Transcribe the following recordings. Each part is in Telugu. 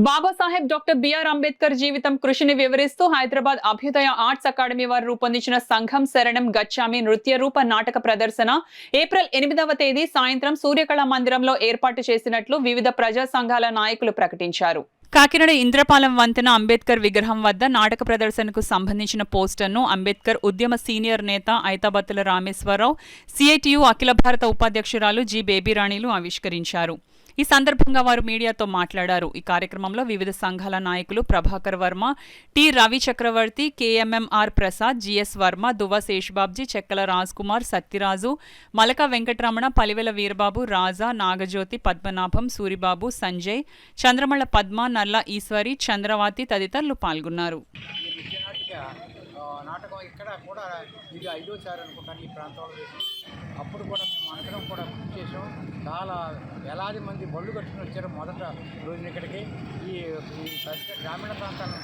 బాబాసాహెబ్ డాక్టర్ బిఆర్ అంబేద్కర్ జీవితం కృషిని వివరిస్తూ హైదరాబాద్ అభ్యుదయ ఆర్ట్స్ అకాడమీ వారు రూపొందించిన సంఘం శరణం గచ్చామి నృత్య రూప నాటక ప్రదర్శన ఏప్రిల్ 8వ తేదీ సాయంత్రం సూర్యకళా మందిరంలో ఏర్పాటు చేసినట్లు వివిధ ప్రజా సంఘాల నాయకులు ప్రకటించారు. కాకినాడ ఇంద్రపాలెం వంతెన అంబేద్కర్ విగ్రహం వద్ద నాటక ప్రదర్శనకు సంబంధించిన పోస్టర్ను అంబేద్కర్ ఉద్యమ సీనియర్ నేత ఐతాబత్తుల రామేశ్వరరావు, సిఐటియు అఖిల భారత ఉపాధ్యక్షురాలు జి బేబీరాణిలు ఆవిష్కరించారు. ఈ సందర్భంగా వారు మీడియాతో మాట్లాడారు. ఈ కార్యక్రమంలో వివిధ సంఘాల నాయకులు ప్రభాకర్ వర్మ, టి రవి చక్రవర్తి, కేఎంఎంఆర్ ప్రసాద్, జిఎస్ వర్మ, దువ్వ శేషబాబ్జీ, చెక్కల రాజ్ కుమార్, సత్యరాజు, మలక వెంకటరమణ, పలివెల వీరబాబు, రాజా, నాగజ్యోతి, పద్మనాభం, సూరిబాబు, సంజయ్, చంద్రమళ్ళ పద్మ, నల్ల ఈశ్వరి, చంద్రవాతి తదితరులు పాల్గొన్నారు. నాటకం ఇక్కడ కూడా ఇది 5వ అనుకుంటాను ఈ ప్రాంతంలో. అప్పుడు కూడా మేము అందరం కూడా బుక్ చేసాం. చాలా వేలాది మంది బళ్ళు కట్టుకుని వచ్చారు మొదట రోజున ఇక్కడికి. ఈ గ్రామీణ ప్రాంతాలు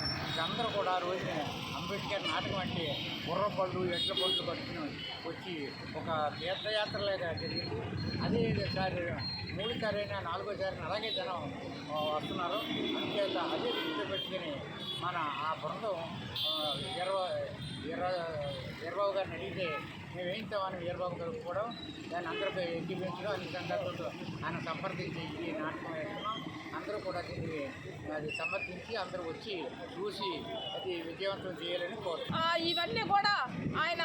అందరూ కూడా ఆ రోజున అంబేద్కర్ నాటకం అంటే బుర్ర బళ్ళు, ఎడ్ల బళ్ళు కట్టుకుని వచ్చి ఒక తీర్థయాత్రలాగా జరిగింది. అదే సారి 3సారైనా 4సారైనా అలాగే జనం వస్తున్నారు. అందుచేత అదే దృష్టి పెట్టుకుని మన ఆ బృందం వీరబాబు గారిని అడిగితే మేము వేయించామని వీరబాబు గారు కూడా దాన్ని అందరికీ ఎక్కిపించడం, అన్ని సందర్భాలతో ఆయన సంప్రదించి ఈ నాటకం వేస్తున్నాం. అందరూ కూడా దీన్ని అది సమర్థించి అందరూ వచ్చి చూసి అది విజయవంతం చేయాలని కోరుతున్నాం. ఇవన్నీ కూడా ఆయన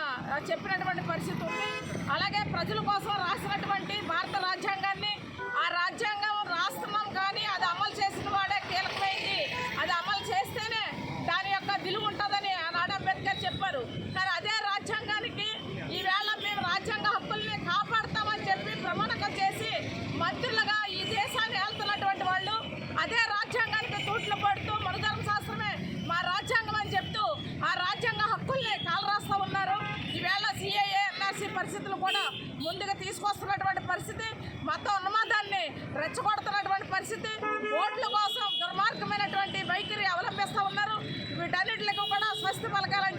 చెప్పినటువంటి పరిస్థితి ఉంది. అలాగే ప్రజల కోసం రాసినటువంటి భారత రాజ్యాంగాన్ని, ఆ రాజ్యాంగం రాస్తున్నాం కానీ అది అమలు చేసిన వాడే కీలకమైంది. అది అమలు చేస్తేనే దాని యొక్క విలువ ఉంటుందని ఆనాడు అంబేద్కర్ చెప్పారు. కానీ అదే రాజ్యాంగానికి ఈవేళ మేము రాజ్యాంగ హక్కుల్ని కాపాడుతామని చెప్పి ప్రమాణకం చేసి మంత్రులుగా ఈ దేశాన్ని ఏళ్తున్నటువంటి వాళ్ళు అదే రాజ్యాంగానికి తూట్లు పడుతూ మనుధర్మ శాస్త్రమే మా రాజ్యాంగం అని చెప్తూ ఆ రాజ్యాంగ హక్కుల్ని కాలరాస్తూ ఉన్నారు. ఈవేళ సిఏఏ, ఎన్ఆర్సీ పరిస్థితులు కూడా ముందుగా తీసుకొస్తున్నటువంటి పరిస్థితి, మత ఉన్మాదాన్ని రెచ్చగొడుతున్నటువంటి పరిస్థితి, ఓట్ల కోసం దుర్మార్గమైనటువంటి వైఖరి అవలంబిస్తూ ఉన్నారు. వీటన్నిటికి కూడా స్వస్తి పలకాలని